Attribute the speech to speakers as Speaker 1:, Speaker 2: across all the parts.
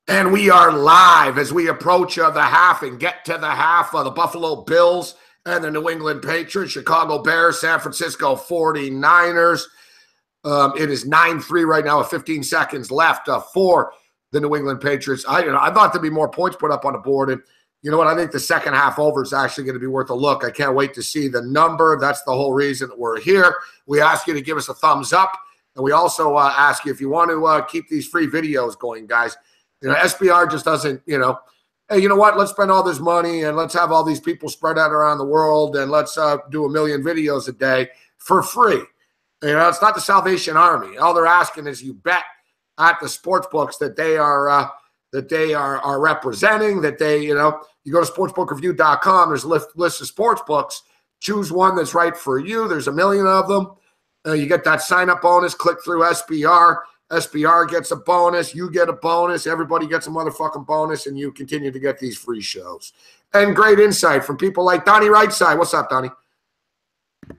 Speaker 1: And we are live as we approach the half and get to the half of the Buffalo Bills and the New England Patriots, Chicago Bears, San Francisco 49ers. It is 9-3 right now with 15 seconds left for the New England Patriots. I thought there'd be more points put up on the board. And you know what? I think the second half over is actually going to be worth a look. I can't wait to see the number. That's the whole reason that we're here. We ask you to give us a thumbs up. And we also ask you if you want to keep these free videos going, guys. You know, SBR just doesn't, hey, you know what? Let's spend all this money and let's have all these people spread out around the world and let's do 1 million videos a day for free. It's not the Salvation Army. All they're asking is you bet at the sports books that they are representing, that they, you go to sportsbookreview.com. There's a list of sports books. Choose one that's right for you. There's 1 million of them. You get that sign-up bonus. Click through SBR. SBR gets a bonus. You get a bonus. Everybody gets a motherfucking bonus, and you continue to get these free shows. And great insight from people like Donnie Rightside. What's up, Donnie?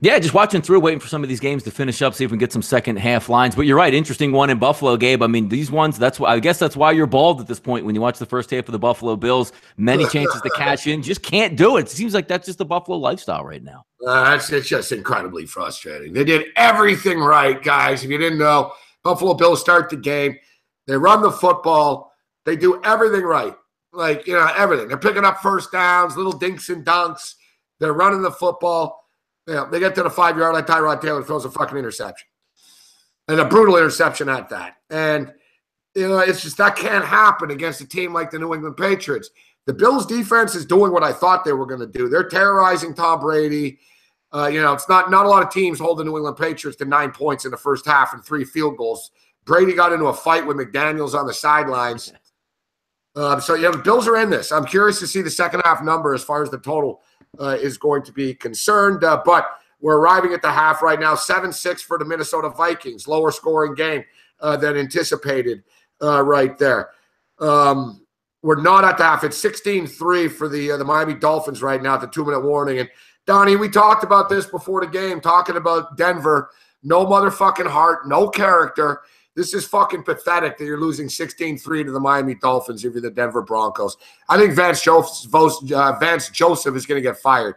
Speaker 2: Yeah, just watching through, waiting for some of these games to finish up, see if we can get some second half lines. But you're right, interesting one in Buffalo, Gabe. I mean, these ones, I guess that's why you're bald at this point when you watch the first half of the Buffalo Bills. Many chances to cash in, just can't do it. It seems like that's just the Buffalo lifestyle right now.
Speaker 1: It's just incredibly frustrating. They did everything right, guys. If you didn't know, Buffalo Bills start the game. They run the football. They do everything right. Everything. They're picking up first downs, little dinks and dunks. They're running the football. They get to the 5-yard line. Tyrod Taylor throws a fucking interception. And a brutal interception at that. And, it's just that can't happen against a team like the New England Patriots. The Bills' defense is doing what I thought they were going to do. They're terrorizing Tom Brady. It's not a lot of teams hold the New England Patriots to 9 points in the first half and 3 field goals. Brady got into a fight with McDaniels on the sidelines. The Bills are in this. I'm curious to see the second half number as far as the total is going to be concerned. But we're arriving at the half right now. 7-6 for the Minnesota Vikings. Lower scoring game than anticipated right there. We're not at the half. It's 16-3 for the Miami Dolphins right now at the 2-minute warning. And Donnie, we talked about this before the game, talking about Denver. No motherfucking heart, no character. This is fucking pathetic that you're losing 16-3 to the Miami Dolphins if you're the Denver Broncos. I think Vance Joseph is going to get fired.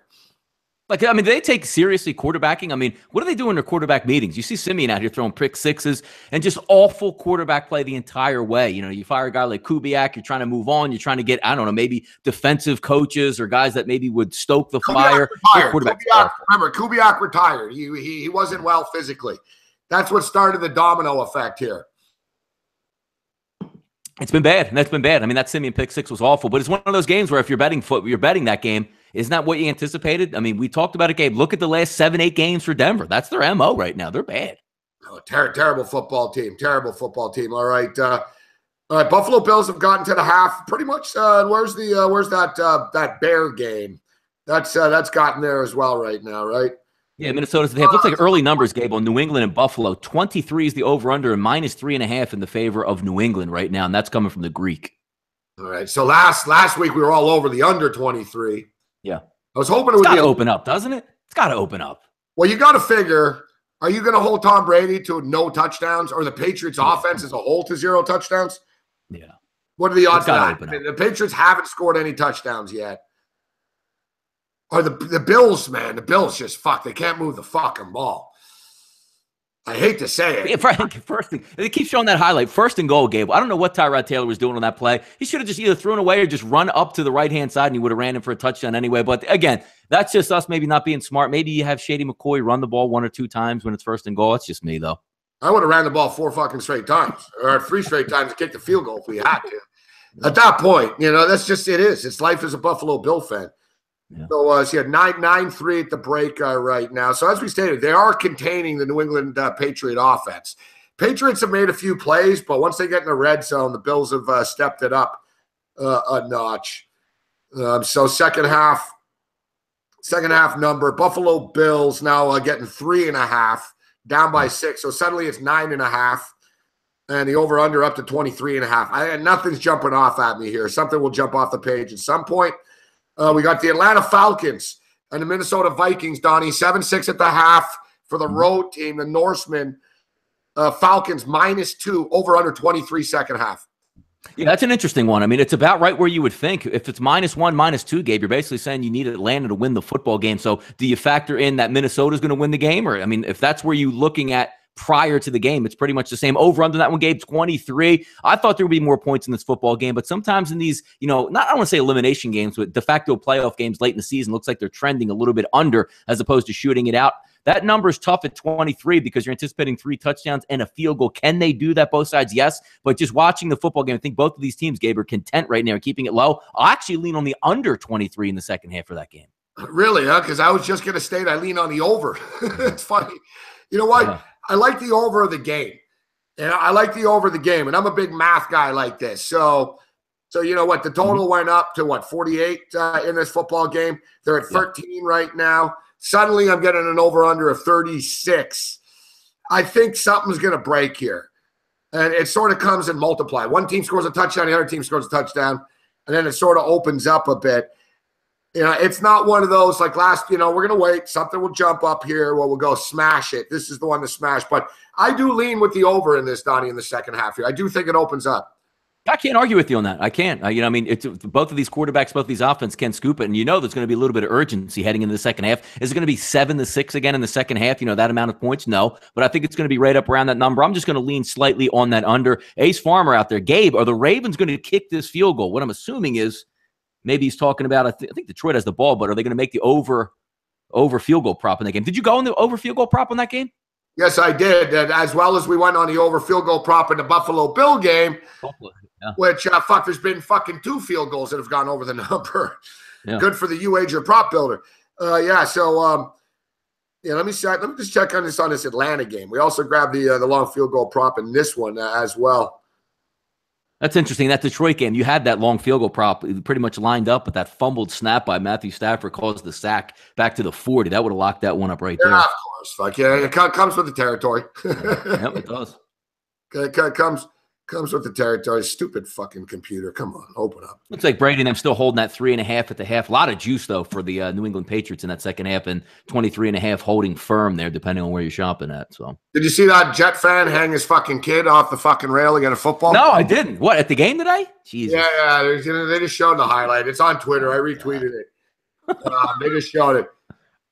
Speaker 2: Do they take seriously quarterbacking? I mean, what do they do in their quarterback meetings? You see Simeon out here throwing pick sixes and just awful quarterback play the entire way. You fire a guy like Kubiak, you're trying to move on. You're trying to get, maybe defensive coaches or guys that maybe would stoke the fire.
Speaker 1: Kubiak retired. He wasn't well physically. That's what started the domino effect here.
Speaker 2: It's been bad. That's been bad. I mean, that Simeon pick six was awful, but it's one of those games where if you're betting that game, isn't that what you anticipated? I mean, we talked about it, Gabe. Look at the last 7-8 games for Denver. That's their MO right now. They're bad.
Speaker 1: Oh, terrible football team. Terrible football team. All right. Buffalo Bills have gotten to the half pretty much. Where's that Bear game? That's gotten there as well right now, right?
Speaker 2: Yeah, Minnesota's the half. Looks like early numbers, Gabe, on New England and Buffalo. 23 is the over-under and -3.5 in the favor of New England right now, and that's coming from the Greek.
Speaker 1: All right. So last week we were all over the under 23.
Speaker 2: Yeah.
Speaker 1: I was hoping it would
Speaker 2: open up, doesn't it? It's got to open up.
Speaker 1: Well, you got to figure, are you going to hold Tom Brady to no touchdowns or the Patriots offense as a whole to 0 touchdowns?
Speaker 2: Yeah.
Speaker 1: What are the odds of that? The Patriots haven't scored any touchdowns yet. Or the Bills, man. The Bills just they can't move the fucking ball. I hate to say it.
Speaker 2: First thing, they keep showing that highlight. First and goal, Gabe. I don't know what Tyrod Taylor was doing on that play. He should have just either thrown away or just run up to the right-hand side, and he would have ran in for a touchdown anyway. But, again, that's just us maybe not being smart. Maybe you have Shady McCoy run the ball 1 or 2 times when it's first and goal. That's just me, though.
Speaker 1: I would have ran the ball 4 fucking straight times or 3 straight times to kick the field goal if we had to. At that point, that's just it is. It's life as a Buffalo Bill fan. Yeah. So you had 9-3 at the break right now. So as we stated, they are containing the New England Patriot offense. Patriots have made a few plays, but once they get in the red zone, the Bills have stepped it up a notch. So second half number, Buffalo Bills now getting 3.5, down by 6. So suddenly it's 9.5. And the over-under up to 23.5. Nothing's jumping off at me here. Something will jump off the page at some point. We got the Atlanta Falcons and the Minnesota Vikings, Donnie. 7-6 at the half for the road team, the Norsemen. Falcons -2, over under 23 second half.
Speaker 2: Yeah, that's an interesting one. I mean, it's about right where you would think. If it's -1, -2, Gabe, you're basically saying you need Atlanta to win the football game. So do you factor in that Minnesota's going to win the game? Or, I mean, if that's where you're looking at prior to the game, it's pretty much the same. Over under that one, Gabe, 23. I thought there would be more points in this football game, but sometimes in these, I don't want to say elimination games, but de facto playoff games late in the season, looks like they're trending a little bit under as opposed to shooting it out. That number is tough at 23 because you're anticipating 3 touchdowns and a field goal. Can they do that? Both sides, yes. But just watching the football game, I think both of these teams, Gabe, are content right now, keeping it low. I'll actually lean on the under 23 in the second half for that game.
Speaker 1: Really, huh? Because I was just going to state I lean on the over. It's funny. You know what? Yeah. I like the over of the game. And I like the over of the game. And I'm a big math guy like this. So you know what? The total went up to, 48 in this football game. They're at 13 right now. Suddenly, I'm getting an over-under of 36. I think something's going to break here. And it sort of comes in multiply. One team scores a touchdown, the other team scores a touchdown, and then it sort of opens up a bit. It's not one of those like we're going to wait. Something will jump up here where we'll go smash it. This is the one to smash. But I do lean with the over in this, Donnie, in the second half here. I do think it opens up.
Speaker 2: I can't argue with you on that. I can't. It's both of these quarterbacks, both of these offense can scoop it, and there's going to be a little bit of urgency heading into the second half. Is it going to be 7-6 again in the second half? That amount of points? No, but I think it's going to be right up around that number. I'm just going to lean slightly on that under. Ace Farmer out there, Gabe, are the Ravens going to kick this field goal? What I'm assuming is maybe he's talking about. I think Detroit has the ball, but are they going to make the over field goal prop in that game? Did you go on the over field goal prop on that game?
Speaker 1: Yes, I did, as well as we went on the over field goal prop in the Buffalo Bill game. Yeah. Which, there's been fucking 2 field goals that have gone over the number. Yeah. Good for the U-Ager prop builder. Let me just check on this Atlanta game. We also grabbed the long field goal prop in this one as well.
Speaker 2: That's interesting. That Detroit game, you had that long field goal prop pretty much lined up, but that fumbled snap by Matthew Stafford caused the sack back to the 40. That would have locked that one up right there.
Speaker 1: Yeah, of course. Fuck yeah. It comes with the territory.
Speaker 2: Yep, it does.
Speaker 1: It comes with the territory. Stupid fucking computer. Come on, open up.
Speaker 2: Looks like Brady and them still holding that 3.5 at the half. A lot of juice, though, for the New England Patriots in that second half, and 23.5 holding firm there, depending on where you're shopping at. So,
Speaker 1: did you see that Jet fan hang his fucking kid off the fucking railing at a football?
Speaker 2: No, I didn't. What, at the game today? Jesus.
Speaker 1: Yeah. They just showed the highlight. It's on Twitter. I retweeted it. They just showed it.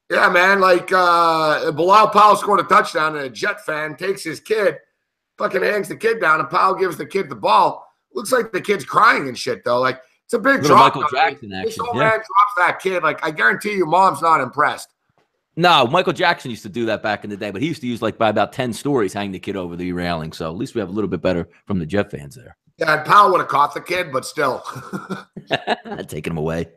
Speaker 1: Yeah, man. Bilal Powell scored a touchdown, and a Jet fan takes his kid, fucking hangs the kid down, and Powell gives the kid the ball. Looks like the kid's crying and shit, though. It's a big drop.
Speaker 2: Michael Jackson action.
Speaker 1: This old man drops that kid. I guarantee you, mom's not impressed.
Speaker 2: No, Michael Jackson used to do that back in the day, but he used to use by about 10 stories, hang the kid over the railing. So at least we have a little bit better from the Jet fans there.
Speaker 1: Yeah, and Powell would have caught the kid, but still.
Speaker 2: Taking him away.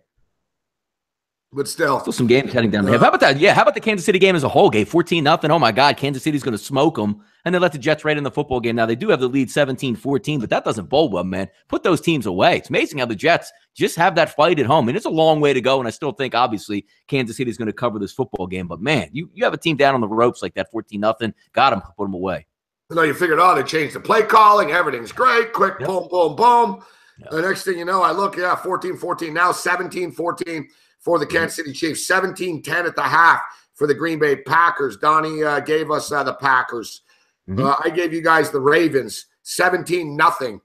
Speaker 1: But still
Speaker 2: some games heading down the half. How about that? Yeah, how about the Kansas City game as a whole, Gabe? 14-0. Oh, my God, Kansas City's going to smoke them. And they let the Jets right in the football game. Now, they do have the lead 17-14, but that doesn't bode well, man. Put those teams away. It's amazing how the Jets just have that fight at home. And it's a long way to go, and I still think, obviously, Kansas City's going to cover this football game. But, man, you have a team down on the ropes like that, 14-0. Got them, put them away.
Speaker 1: You figured, they changed the play calling. Everything's great. Quick, boom, boom, boom. Yep. The next thing you know, I look, 14-14. Now 17-14. For the Kansas City Chiefs, 17-10 at the half for the Green Bay Packers. Donnie gave us the Packers. I gave you guys the Ravens, 17-0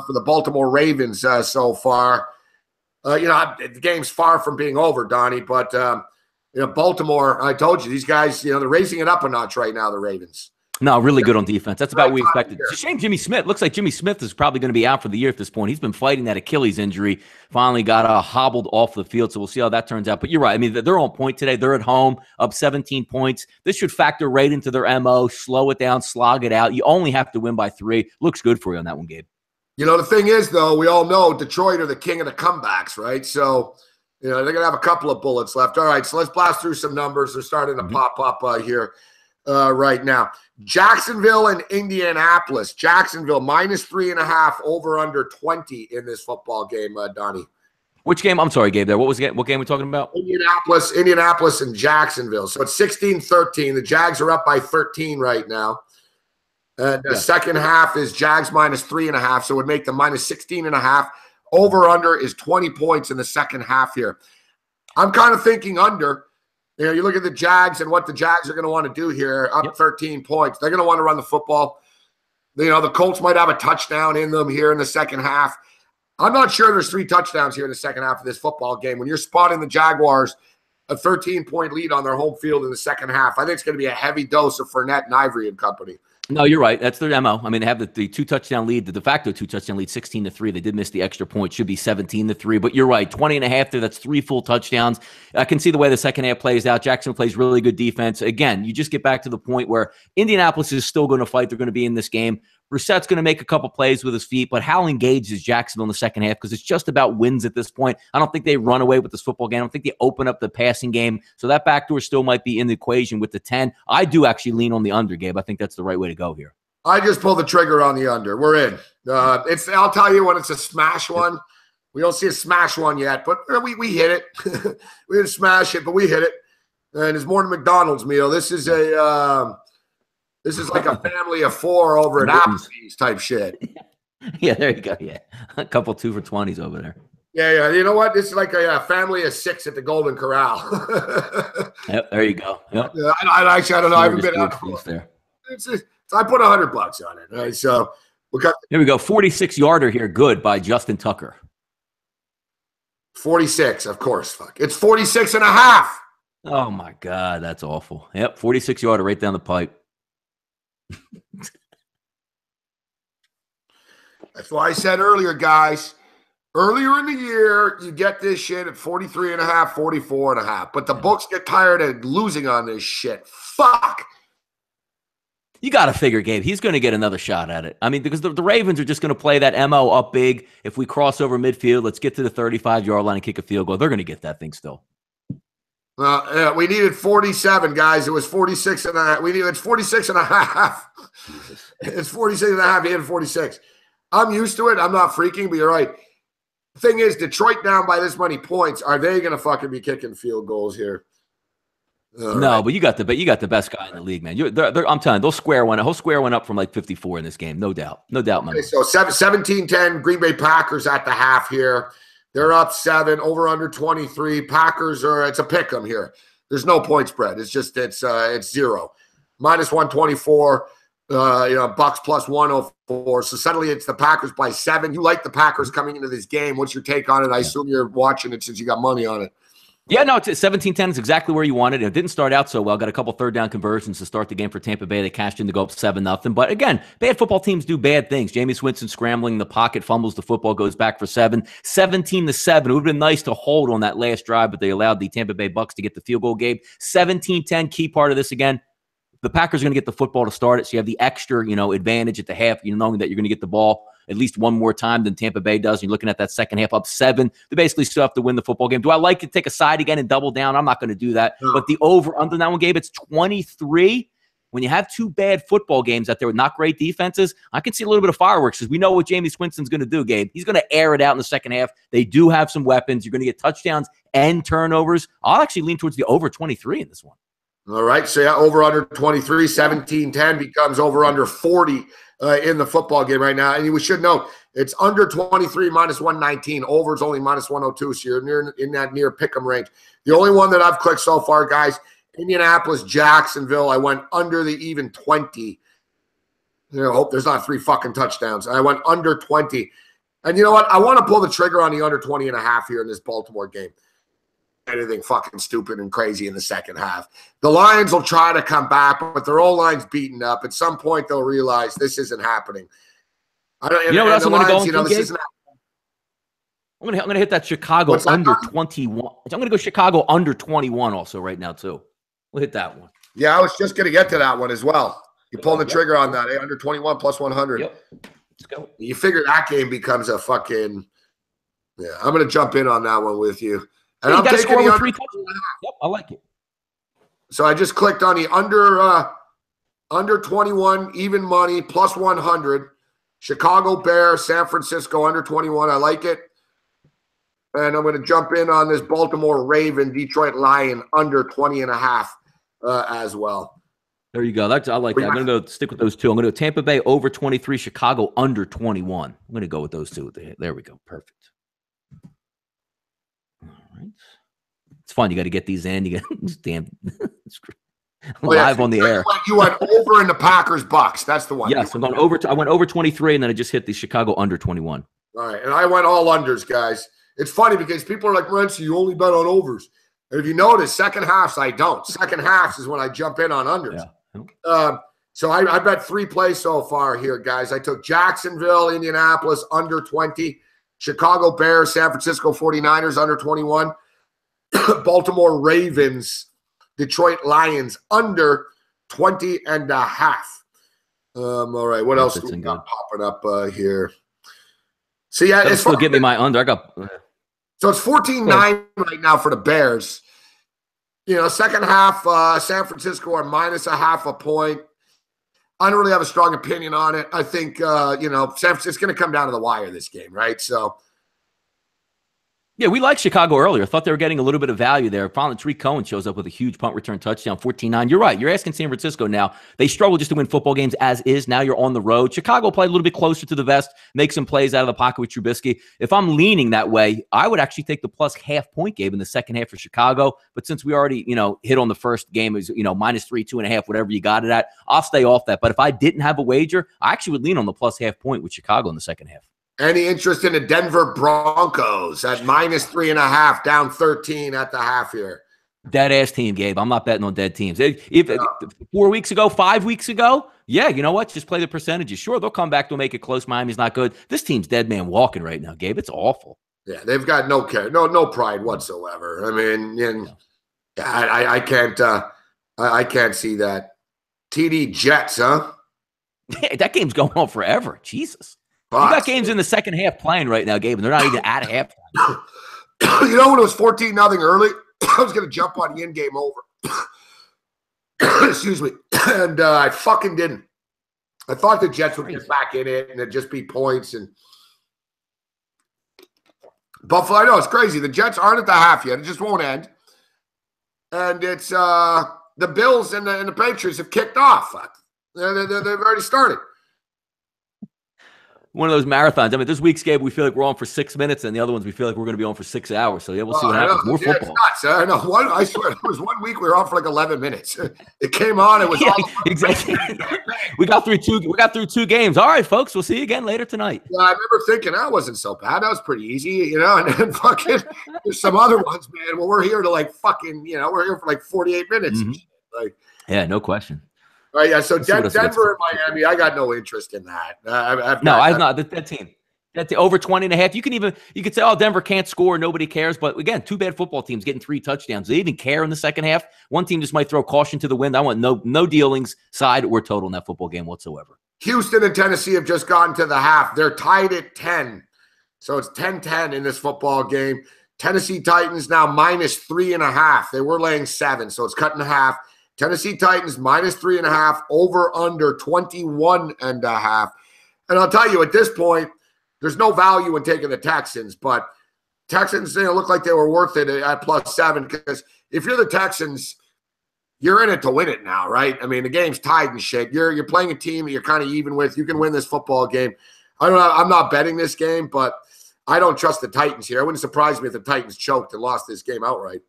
Speaker 1: for the Baltimore Ravens so far. The game's far from being over, Donnie, but Baltimore, I told you, these guys, they're raising it up a notch right now, the Ravens.
Speaker 2: No, really good on defense. That's about what we expected. It's a shame Jimmy Smith. Looks like Jimmy Smith is probably going to be out for the year at this point. He's been fighting that Achilles injury. Finally got hobbled off the field, so we'll see how that turns out. But you're right. I mean, they're on point today. They're at home, up 17 points. This should factor right into their MO. Slow it down, slog it out. You only have to win by 3. Looks good for you on that one, Gabe.
Speaker 1: The thing is, though, we all know Detroit are the king of the comebacks, right? So, they're going to have a couple of bullets left. All right, so let's blast through some numbers. They're starting to pop up here. Right now. Jacksonville and Indianapolis. Jacksonville -3.5 over under 20 in this football game, Donnie.
Speaker 2: Which game? I'm sorry, Gabe, there. What game are we talking about?
Speaker 1: Indianapolis and Jacksonville. So it's 16-13. The Jags are up by 13 right now. And the second half is Jags -3.5, so it would make them -16.5. Over under is 20 points in the second half here. I'm kind of thinking under. You look at the Jags and what the Jags are going to want to do here, up 13 points. They're going to want to run the football. The Colts might have a touchdown in them here in the second half. I'm not sure there's 3 touchdowns here in the second half of this football game. When you're spotting the Jaguars a 13-point lead on their home field in the second half, I think it's going to be a heavy dose of Fournette and Ivory and company.
Speaker 2: No, you're right. That's their MO. I mean, they have the 2-touchdown lead, the de facto 2-touchdown lead, 16-3. They did miss the extra point. Should be 17-3. But you're right. 20.5 there. That's 3 full touchdowns. I can see the way the second half plays out. Jackson plays really good defense. Again, you just get back to the point where Indianapolis is still going to fight. They're going to be in this game. Brissett's going to make a couple plays with his feet, but how engaged is Jacksonville in the second half? Because it's just about wins at this point. I don't think they run away with this football game. I don't think they open up the passing game. So that backdoor still might be in the equation with the 10. I do actually lean on the under, Gabe. I think that's the right way to go here.
Speaker 1: I just pulled the trigger on the under. We're in. I'll tell you when it's a smash one. We don't see a smash one yet, but we hit it. We didn't smash it, but we hit it. And it's more than McDonald's meal. This is like a family of 4 over at Applebee's type shit.
Speaker 2: Yeah, there you go. Yeah, a couple 2 for 20s over there.
Speaker 1: Yeah. You know what? This is like a family of 6 at the Golden Corral.
Speaker 2: Yep, there you go. Yep.
Speaker 1: I don't know. I haven't been out
Speaker 2: there.
Speaker 1: I put $100 on it. Right? So
Speaker 2: here we go. 46-yarder here. Good by Justin Tucker.
Speaker 1: 46, of course. Fuck. It's 46.5.
Speaker 2: Oh my God, that's awful. Yep, 46-yarder right down the pipe.
Speaker 1: That's why I said earlier, guys. Earlier in the year, you get this shit at 43.5, 44.5. But the books get tired of losing on this shit. Fuck.
Speaker 2: You got to figure, Gabe, he's going to get another shot at it. I mean, because the Ravens are just going to play that MO up big. If we cross over midfield, let's get to the 35-yard line and kick a field goal. They're going to get that thing still.
Speaker 1: We needed 47, guys. It was 46.5. It's 46.5. It's 46.5. He had 46. I'm used to it. I'm not freaking, but you're right. The thing is, Detroit down by this many points. Are they going to fucking be kicking field goals here?
Speaker 2: No, but you got the best guy in the league, man. I'm telling you, he'll square one up from like 54 in this game, no doubt, my man.
Speaker 1: So 17-10, Green Bay Packers at the half here. They're up 7, over under 23. Packers it's a pick 'em here. There's no point spread. It's 0. Minus 124. Bucks plus 104. So suddenly it's the Packers by 7. You like the Packers coming into this game. What's your take on it? I assume you're watching it since you got money on it.
Speaker 2: Yeah, no, it's 17-10 is exactly where you wanted it. It didn't start out so well. Got a couple third down conversions to start the game for Tampa Bay. They cashed in to go up 7-0. But again, bad football teams do bad things. Jameis Winston scrambling in the pocket, fumbles the football, goes back for 7. 17-7. It would have been nice to hold on that last drive, but they allowed the Tampa Bay Bucks to get the field goal game. 17-10, key part of this again. The Packers are going to get the football to start it, so you have the extra, advantage at the half, knowing that you're going to get the ball at least one more time than Tampa Bay does. You're looking at that second half up 7. They basically still have to win the football game. Do I like to take a side again and double down? I'm not going to do that. No. But the over-under that one, Gabe, it's 23. When you have 2 bad football games out there with not great defenses, I can see a little bit of fireworks because we know what Jameis Winston's going to do, Gabe. He's going to air it out in the second half. They do have some weapons. You're going to get touchdowns and turnovers. I'll actually lean towards the over 23 in this one.
Speaker 1: All right. So, over under 23, 17-10 becomes over under 40 in the football game right now. And we should know it's under 23 minus 119. Over is only minus 102. So you're in that near pick'em range. The only one that I've clicked so far, guys, Indianapolis, Jacksonville. I went under the even 20. Hope there's not 3 fucking touchdowns. I went under 20. And you know what? I want to pull the trigger on the under 20.5 here in this Baltimore game. Anything fucking stupid and crazy in the second half. The Lions will try to come back, but their O-line's beaten up. At some point, they'll realize this isn't happening.
Speaker 2: What else I'm going to go into, Gabe? I'm going to hit that Chicago under 21. I'm going to go Chicago under 21 also right now, too. We'll hit that one.
Speaker 1: Yeah, I was just going to get to that one as well. You pull the trigger on that, under 21 plus 100.
Speaker 2: Yep. Let's go.
Speaker 1: You figure that game becomes a fucking – yeah, I'm going to jump in on that one with you. And I'm taking the under 3 touchdowns.
Speaker 2: Yep, I like it.
Speaker 1: So I just clicked on the under 21, even money, plus 100. Chicago Bears, San Francisco, under 21. I like it. And I'm going to jump in on this Baltimore Raven, Detroit Lion, under 20.5 as well.
Speaker 2: There you go. I like that. I'm going to go stick with those 2. I'm going to go Tampa Bay over 23, Chicago under 21. I'm going to go with those 2. There we go. Perfect. All right. It's fun. You got to get these in. You got damn. live on the air.
Speaker 1: You went over in the Packers Bucks. That's the one.
Speaker 2: Yes, I'm going over. I went over 23, and then I just hit the Chicago under 21.
Speaker 1: All right, and I went all unders, guys. It's funny because people are like, Renzi, you only bet on overs. And if you notice, second halves, I don't. Second halves is when I jump in on unders. Yeah. So I bet 3 plays so far here, guys. I took Jacksonville, Indianapolis, under 20. Chicago Bears, San Francisco 49ers, under 21. Baltimore Ravens, Detroit Lions, under 20.5. All right, what else do we got popping up here? So, yeah,
Speaker 2: it's still give me my under. I got...
Speaker 1: So it's 14-9 right now for the Bears. You know, second half, San Francisco are minus a half a point. I don't really have a strong opinion on it. I think, you know, San Francisco's going to come down to the wire this game, right? So.
Speaker 2: Yeah, we liked Chicago earlier. I thought they were getting a little bit of value there. Finally, Tariq Cohen shows up with a huge punt return touchdown, 14-9. You're right. You're asking San Francisco now. They struggle just to win football games as is. Now you're on the road. Chicago played a little bit closer to the vest, make some plays out of the pocket with Trubisky. If I'm leaning that way, I would actually take the plus half-point game in the second half for Chicago. But since we already, you know, hit on the first game, is, you know, -3, 2.5, whatever you got it at, I'll stay off that. But if I didn't have a wager, I actually would lean on the plus half-point with Chicago in the second half.
Speaker 1: Any interest in the Denver Broncos at -3.5, down 13 at the half here?
Speaker 2: Dead ass team, Gabe. I'm not betting on dead teams. If 4 weeks ago, 5 weeks ago, yeah, you know what? Just play the percentages. Sure, they'll come back. They'll make it close. Miami's not good. This team's dead man walking right now, Gabe. It's awful.
Speaker 1: Yeah, they've got no care, no pride whatsoever. I mean, I can't see that. TD Jets, huh?
Speaker 2: Yeah, that game's going on forever. Jesus. You got games in the second half playing right now, Gabe, and they're not even at halftime.
Speaker 1: You know, when it was 14-0 early, I was going to jump on the in-game over. Excuse me. And I fucking didn't. I thought the Jets would get back in it and it'd just be points. And Buffalo, I know, it's crazy. The Jets aren't at the half yet. It just won't end. And it's the Bills and the Patriots have kicked off. They've already started.
Speaker 2: One of those marathons. I mean, this week's game, we feel like we're on for 6 minutes, and the other ones, we feel like we're going to be on for 6 hours. So, yeah, we'll see what happens. More football.
Speaker 1: It's nuts. I know. I swear, there was 1 week we were on for like 11 minutes. It came on. It was
Speaker 2: exactly. We got through 2 games. All right, folks. We'll see you again later tonight.
Speaker 1: Yeah, I remember thinking that wasn't so bad. That was pretty easy, you know. And then fucking, there's some other ones, man. Well, we're here to like fucking, you know, we're here for like 48 minutes.
Speaker 2: Mm-hmm. Like, yeah, no question.
Speaker 1: All right, yeah. So Denver and Miami, I got no interest in that.
Speaker 2: I've not. That team. That's over 20.5. You could say, oh, Denver can't score. Nobody cares. But again, 2 bad football teams getting 3 touchdowns. Do they even care in the second half? One team just might throw caution to the wind. I want no dealings, side or total in that football game whatsoever.
Speaker 1: Houston and Tennessee have just gotten to the half. They're tied at 10. So it's 10-10 in this football game. Tennessee Titans now -3.5. They were laying 7, so it's cut in half. Tennessee Titans -3.5, over under 21.5. And I'll tell you, at this point, there's no value in taking the Texans, but Texans, you know, look like they were worth it at +7, because if you're the Texans, you're in it to win it now, right? I mean, the game's tied and shit. You're playing a team that you're kind of even with. You can win this football game. I'm not betting this game, but I don't trust the Titans here. It wouldn't surprise me if the Titans choked and lost this game outright.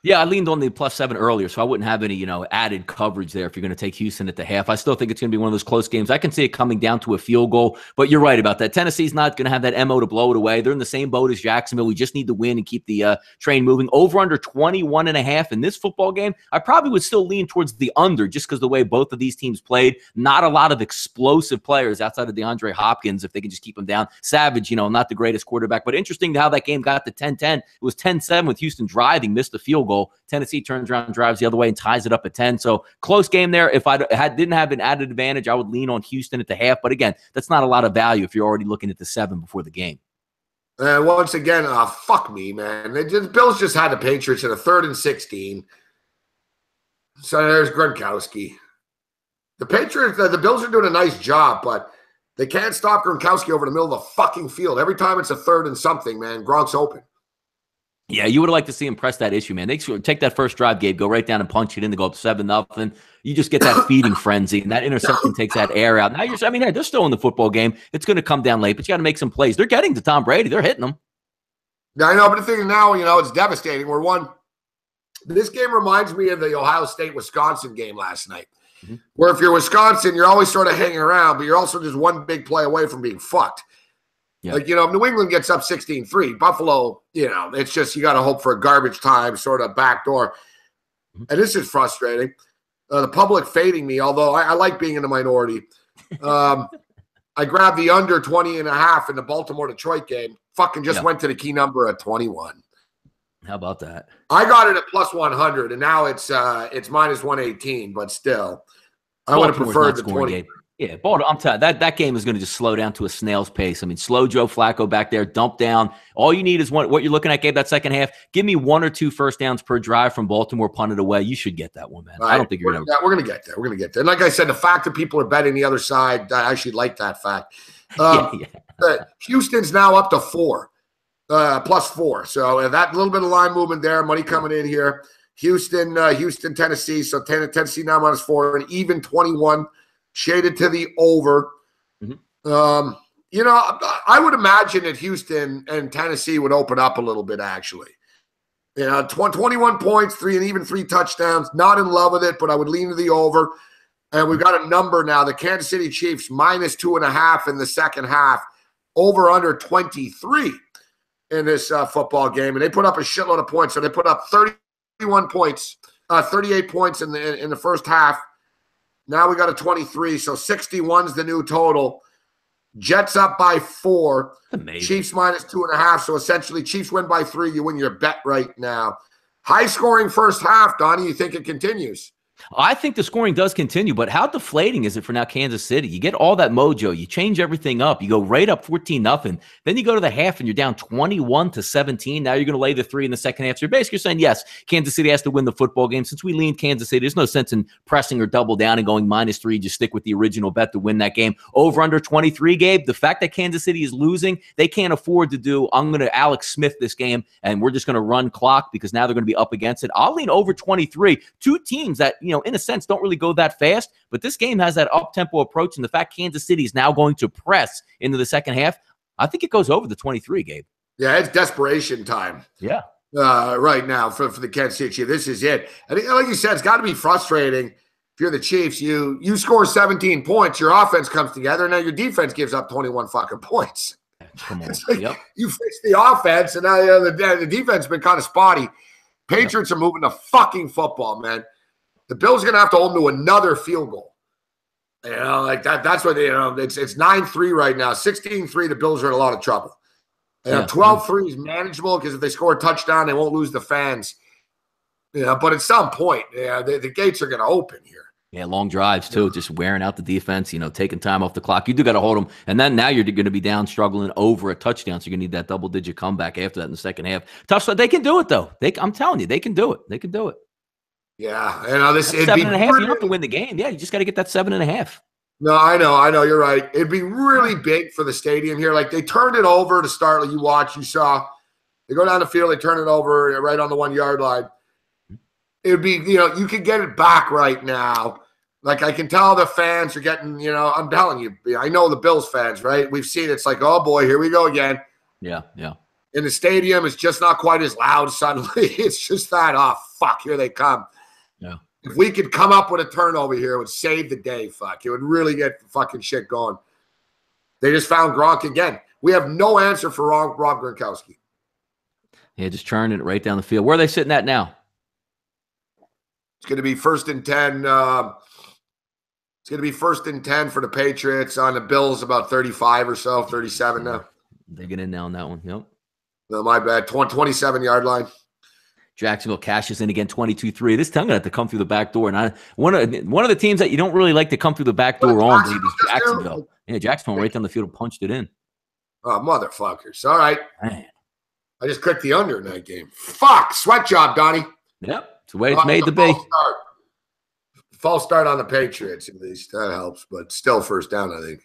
Speaker 2: Yeah, I leaned on the +7 earlier, so I wouldn't have any, you know, added coverage there if you're going to take Houston at the half. I still think it's going to be one of those close games. I can see it coming down to a field goal, but you're right about that. Tennessee's not going to have that MO to blow it away. They're in the same boat as Jacksonville. We just need to win and keep the train moving. Over under 21.5 in this football game. I probably would still lean towards the under just because the way both of these teams played. Not a lot of explosive players outside of DeAndre Hopkins if they can just keep him down. Savage, you know, not the greatest quarterback, but interesting how that game got to 10-10. It was 10-7 with Houston driving, missed the field goal. Tennessee turns around, drives the other way, and ties it up at 10. So close game there. If I didn't have an added advantage, I would lean on Houston at the half. But again, that's not a lot of value if you're already looking at the 7 before the game.
Speaker 1: Once again, fuck me, man. The Bills just had the Patriots in a 3rd and 16. So there's Gronkowski. The Patriots, the Bills are doing a nice job, but they can't stop Gronkowski over the middle of the fucking field. Every time it's a 3rd and something, man, Gronk's open.
Speaker 2: Yeah, you would like to see him press that issue, man. They take that first drive, Gabe, go right down and punch it in to go up 7-0. You just get that feeding frenzy, and that interception takes that air out. Now they're still in the football game. It's going to come down late, but you got to make some plays. They're getting to Tom Brady. They're hitting him.
Speaker 1: Yeah, I know, but the thing is now, you know, it's devastating. We're one This game reminds me of the Ohio State-Wisconsin game last night, where if you're Wisconsin, you're always sort of hanging around, but you're also just one big play away from being fucked. Yeah. Like, if New England gets up 16-3, Buffalo, it's just you got to hope for a garbage time sort of backdoor. And this is frustrating. The public fading me, although I like being in the minority. I grabbed the under 20.5 in the Baltimore-Detroit game. Fucking just went to the key number at 21.
Speaker 2: How about that?
Speaker 1: I got it at plus 100, and now it's minus 118, but still. I would have preferred the 20.
Speaker 2: Game. Yeah, Baltimore, I'm telling you, that game is going to just slow down to a snail's pace. I mean, slow Joe Flacco back there, dump down. All you need is what you're looking at, Gabe, that second half. Give me 1 or 2 first downs per drive from Baltimore, punt it away. You should get that one, man.
Speaker 1: Right.
Speaker 2: I don't think you're going to.
Speaker 1: We're going to get there. We're going to get there. And like I said, the fact that people are betting the other side, I actually like that fact. Houston's now up to 4, plus 4. So that little bit of line movement there, money coming in here. Houston, Tennessee. So Tennessee now minus 4, and even 21. Shaded to the over. I would imagine that Houston and Tennessee would open up a little bit, actually. 21 points, 3 touchdowns. Not in love with it, but I would lean to the over. And we've got a number now. The Kansas City Chiefs minus 2.5 in the second half. Over under 23 in this football game. And they put up a shitload of points. So they put up 31 points, 38 points in the first half. Now we got a 23, so 61's the new total. Jets up by 4.
Speaker 2: Amazing.
Speaker 1: Chiefs minus 2.5, so essentially Chiefs win by 3. You win your bet right now. High-scoring first half, Donnie. You think it continues?
Speaker 2: I think the scoring does continue, but how deflating is it for now Kansas City? You get all that mojo. You change everything up. You go right up 14-0. Then you go to the half and you're down 21-17. Now you're going to lay the 3 in the second half. So you're basically saying, yes, Kansas City has to win the football game. Since we leaned Kansas City, there's no sense in pressing or double down and going minus 3. Just stick with the original bet to win that game. Over under 23, Gabe. The fact that Kansas City is losing, they can't afford to do, I'm going to Alex Smith this game, and we're just going to run clock because now they're going to be up against it. I'll lean over 23. Two teams that, in a sense, don't really go that fast, but this game has that up-tempo approach, and the fact Kansas City is now going to press into the second half, I think it goes over the 23, Gabe.
Speaker 1: Yeah, it's desperation time.
Speaker 2: Yeah.
Speaker 1: Right now for the Kansas City Chiefs. This is it. I think, like you said, it's got to be frustrating. If you're the Chiefs, you score 17 points, your offense comes together, and now your defense gives up 21 fucking points.
Speaker 2: Come on.
Speaker 1: Like, you fix the offense, and now the defense has been kind of spotty. Patriots are moving the fucking football, man. The Bills are going to have to hold them to another field goal. Like that. That's what it's 9-3 right now. 16-3, the Bills are in a lot of trouble. 12-3 is manageable because if they score a touchdown, they won't lose the fans. But at some point, the gates are going to open here.
Speaker 2: Yeah, long drives too, just wearing out the defense, taking time off the clock. You do got to hold them. And then now you're going to be down struggling over a touchdown, so you're going to need that double-digit comeback after that in the second half. Touchdown, they can do it, though. I'm telling you, they can do it. They can do it.
Speaker 1: Yeah,
Speaker 2: this 7.5. You don't have to win the game. Yeah, you just got to get that 7.5.
Speaker 1: No, I know. You're right. It'd be really big for the stadium here. Like they turned it over to start. Like you saw, they go down the field, they turn it over right on the 1 yard line. It'd be, you could get it back right now. Like I can tell the fans are getting, I'm telling you, I know the Bills fans, right? We've seen it's like, oh boy, here we go again.
Speaker 2: Yeah.
Speaker 1: In the stadium, it's just not quite as loud suddenly. It's just that, oh fuck, here they come.
Speaker 2: Yeah.
Speaker 1: If we could come up with a turnover here, it would save the day. Fuck. It would really get fucking shit going. They just found Gronk again. We have no answer for Rob Gronkowski.
Speaker 2: Yeah, just churning it right down the field. Where are they sitting at now?
Speaker 1: It's going to be 1st and 10. It's going to be 1st and 10 for the Patriots. On the Bills, about 35 or so, 37 now.
Speaker 2: Digging in now on that one. Yep.
Speaker 1: No, my bad. 27-yard line.
Speaker 2: Jacksonville cashes in again, 22-3. This time I'm going to have to come through the back door. And one of the teams that you don't really like to come through the back door on, Dave, is Jacksonville. Yeah, Jacksonville right down the field and punched it in.
Speaker 1: Oh, motherfuckers. All right.
Speaker 2: Man.
Speaker 1: I just clicked the under in that game. Fuck. Sweat job, Donnie.
Speaker 2: Yep. It's the way it's made to be.
Speaker 1: False start on the Patriots, at least. That helps, but still first down, I think.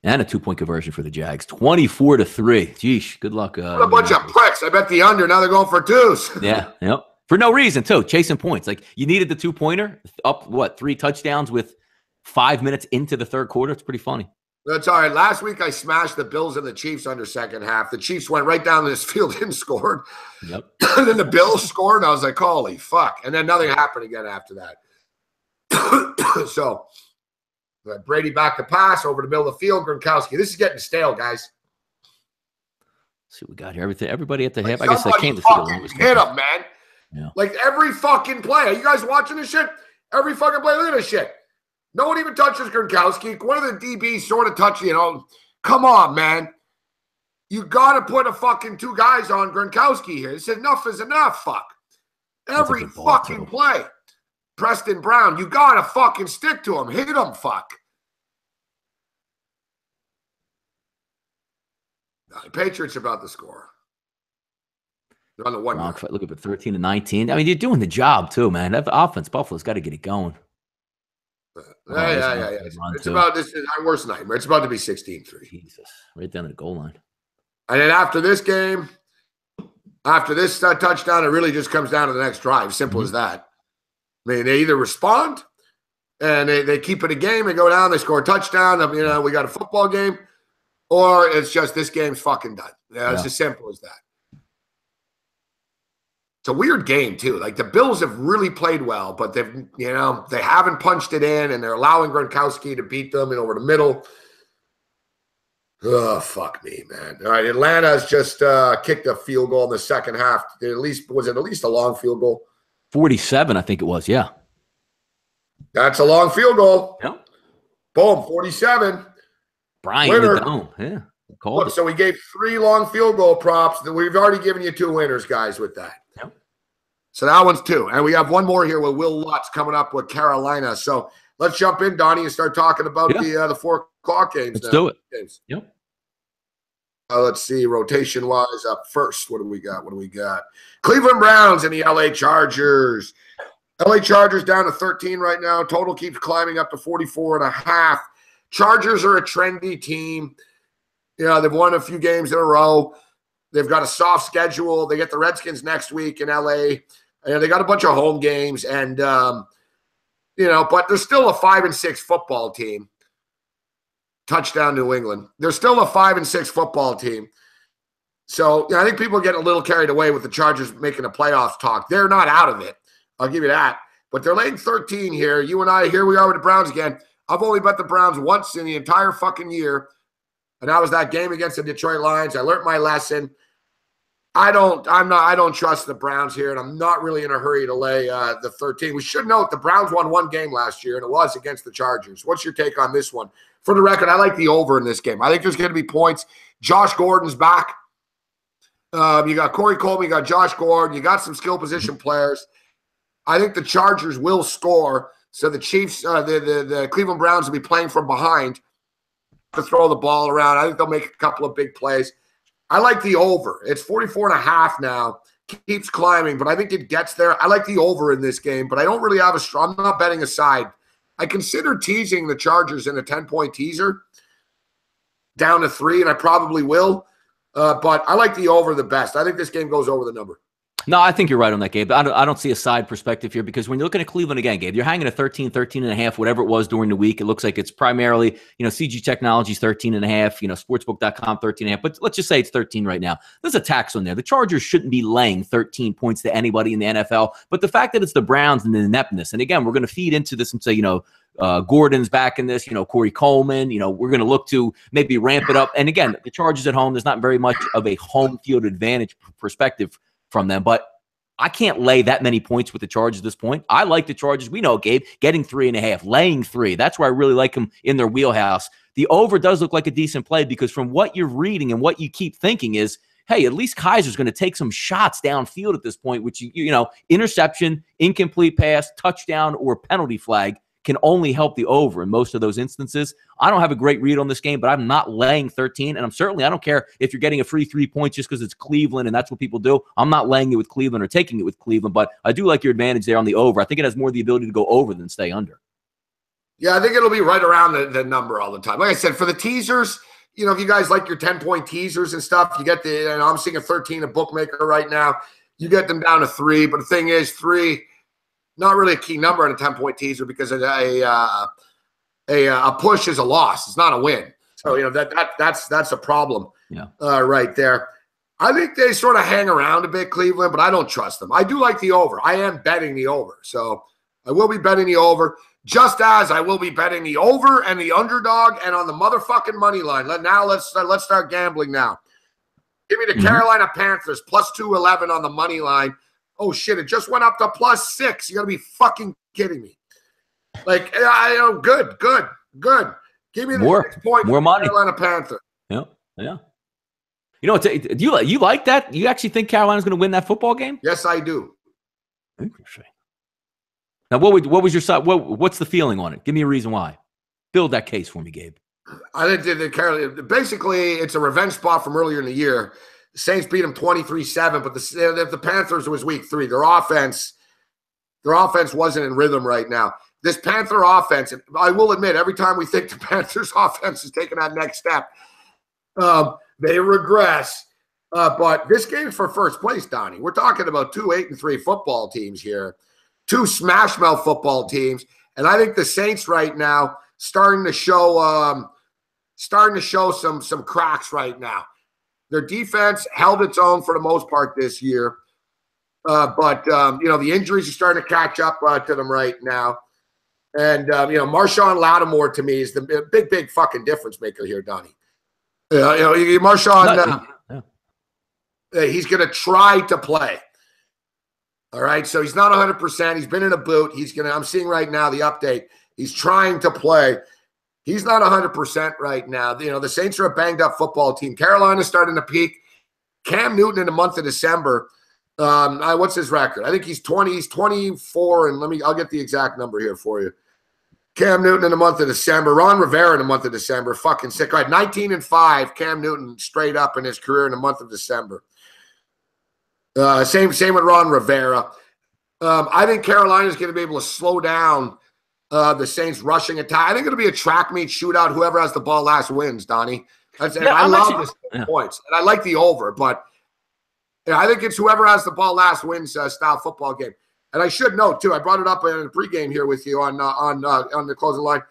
Speaker 2: And a 2-point conversion for the Jags. 24-3. Jeesh, good luck.
Speaker 1: What a bunch of pricks. I bet the under. Now they're going for 2s.
Speaker 2: Yeah, yep. For no reason, too. Chasing points. Like, you needed the 2-pointer. Up, 3 touchdowns with 5 minutes into the third quarter. It's pretty funny.
Speaker 1: That's all right. Last week I smashed the Bills and the Chiefs under second half. The Chiefs went right down this field and scored.
Speaker 2: Yep.
Speaker 1: And then the Bills scored, and I was like, holy fuck. And then nothing happened again after that. So Brady back to pass over the middle of the field. Gronkowski. This is getting stale, guys.
Speaker 2: Let's see what we got here. Everybody at the half.
Speaker 1: Like,
Speaker 2: I guess I can't
Speaker 1: hit him, man.
Speaker 2: Yeah.
Speaker 1: Like every fucking play. Are you guys watching this shit? Every fucking play. Look at this shit. No one even touches Gronkowski. One of the DBs sort of touch, Come on, man. You got to put a fucking 2 guys on Gronkowski here. It's enough is enough, fuck. Every fucking play. Preston Brown, you got to fucking stick to him. Hit him, fuck. The Patriots are about to score. They're on the 1 yard.
Speaker 2: Look at it, 13-19. I mean, you're doing the job too, man. That offense, Buffalo's got to get it going.
Speaker 1: Yeah. It's about this is our worst nightmare. It's about to be 16-3.
Speaker 2: Jesus, right down to the goal line.
Speaker 1: And then after this game, after this touchdown, it really just comes down to the next drive. Simple as that. I mean, they either respond and they keep it a game, they go down, they score a touchdown. We got a football game, or it's just this game's fucking done. It's as simple as that. It's a weird game too. Like the Bills have really played well, but they haven't punched it in, and they're allowing Gronkowski to beat them over the middle. Oh, fuck me, man. All right, Atlanta's just kicked a field goal in the second half. Was it at least a long field goal?
Speaker 2: 47, I think it was. Yeah,
Speaker 1: that's a long field goal.
Speaker 2: Yeah.
Speaker 1: Boom, 47.
Speaker 2: Brian
Speaker 1: winner.
Speaker 2: The dome. Yeah.
Speaker 1: Look, so we gave 3 long field goal props. We've already given you 2 winners, guys, with that.
Speaker 2: Yep.
Speaker 1: So that one's 2. And we have one more here with Will Lutz coming up with Carolina. So let's jump in, Donnie, and start talking about the 4 o'clock games.
Speaker 2: Let's do it.
Speaker 1: Games.
Speaker 2: Yep.
Speaker 1: Let's see, rotation-wise up first. What do we got? Cleveland Browns and the LA Chargers. LA Chargers down to 13 right now. Total keeps climbing up to 44.5. Chargers are a trendy team. They've won a few games in a row. They've got a soft schedule. They get the Redskins next week in LA. And they got a bunch of home games. And, but they're still a 5-6 football team. Touchdown New England. They're still a 5-6 football team. So I think people get a little carried away with the Chargers making a playoffs talk. They're not out of it. I'll give you that. But they're laying 13 here. You and I, here we are with the Browns again. I've only bet the Browns once in the entire fucking year. And that was that game against the Detroit Lions. I learned my lesson. I don't trust the Browns here, and I'm not really in a hurry to lay the 13. We should note the Browns won 1 game last year, and it was against the Chargers. What's your take on this one? For the record, I like the over in this game. I think there's going to be points. Josh Gordon's back. You got Corey Coleman, you got Josh Gordon, you got some skill position players. I think the Chargers will score. So the Chiefs, the Cleveland Browns will be playing from behind to throw the ball around. I think they'll make a couple of big plays. I like the over. It's 44.5 now. Keeps climbing, but I think it gets there. I like the over in this game, but I don't really have I'm not betting a side. I consider teasing the Chargers in a 10-point teaser down to 3, and I probably will. But I like the over the best. I think this game goes over the number.
Speaker 2: No, I think you're right on that, Gabe. I don't see a side perspective here because when you're looking at Cleveland again, Gabe, you're hanging at 13, 13.5, whatever it was during the week. It looks like it's primarily, CG Technologies 13.5, Sportsbook.com 13.5. But let's just say it's 13 right now. There's a tax on there. The Chargers shouldn't be laying 13 points to anybody in the NFL. But the fact that it's the Browns and the ineptness, and again, we're going to feed into this and say, Gordon's back in this, Corey Coleman, we're going to look to maybe ramp it up. And again, the Chargers at home, there's not very much of a home field advantage perspective from them, but I can't lay that many points with the Chargers at this point. I like the Chargers. We know, Gabe, getting 3.5, laying 3. That's where I really like them in their wheelhouse. The over does look like a decent play because from what you're reading and what you keep thinking is, hey, at least Kaiser's going to take some shots downfield at this point, which, interception, incomplete pass, touchdown, or penalty flag can only help the over in most of those instances. I don't have a great read on this game, but I'm not laying 13, and I don't care if you're getting a free 3 points just because it's Cleveland and that's what people do. I'm not laying it with Cleveland or taking it with Cleveland, but I do like your advantage there on the over. I think it has more the ability to go over than stay under.
Speaker 1: Yeah, I think it'll be right around the number all the time. Like I said, for the teasers, if you guys like your 10-point teasers and stuff, you get I'm seeing a 13 a bookmaker right now. You get them down to 3, but the thing is 3 – not really a key number in a 10-point teaser because a push is a loss. It's not a win. So, that's a problem
Speaker 2: Yeah.
Speaker 1: right there. I think they sort of hang around a bit, Cleveland, but I don't trust them. I do like the over. I am betting the over. So I will be betting the over, just as I will be betting the over and the underdog and on the motherfucking money line. Let's start gambling now. Give me the Carolina Panthers plus 211 on the money line. Oh, shit, it just went up to plus 6. You got to be fucking kidding me. Like, good. Give me the 6 points
Speaker 2: more money.
Speaker 1: Carolina Panther.
Speaker 2: Yeah. Do you like that? You actually think Carolina's going to win that football game?
Speaker 1: Yes, I do.
Speaker 2: Interesting. Now, what was your side? What's the feeling on it? Give me a reason why. Build that case for me, Gabe.
Speaker 1: I think the Carolina. Basically, it's a revenge spot from earlier in the year. The Saints beat them 23-7, but the Panthers was week 3. Their offense wasn't in rhythm right now. This Panther offense, and I will admit, every time we think the Panthers offense is taking that next step, they regress. But this game's for first place, Donnie. We're talking about 2 8-3 football teams here, 2 smash mouth football teams, and I think the Saints right now starting to show some cracks right now. Their defense held its own for the most part this year, but the injuries are starting to catch up to them right now. And Marshawn Lattimore to me is the big fucking difference maker here, Donnie. Marshawn, he's going to try to play. All right, so he's not 100%. He's been in a boot. I'm seeing right now the update. He's trying to play. He's not 100% right now. The Saints are a banged-up football team. Carolina's starting to peak. Cam Newton in the month of December, what's his record? I think he's 24, and I'll get the exact number here for you. Cam Newton in the month of December. Ron Rivera in the month of December. Fucking sick. All right, 19-5. Cam Newton straight up in his career in the month of December. Same with Ron Rivera. I think Carolina's going to be able to slow down the Saints rushing attack. I think it'll be a track meet shootout. Whoever has the ball last wins, Donnie. I love this points, and I like the over, but I think it's whoever has the ball last wins style football game. And I should note too, I brought it up in the pregame here with you on the closing line.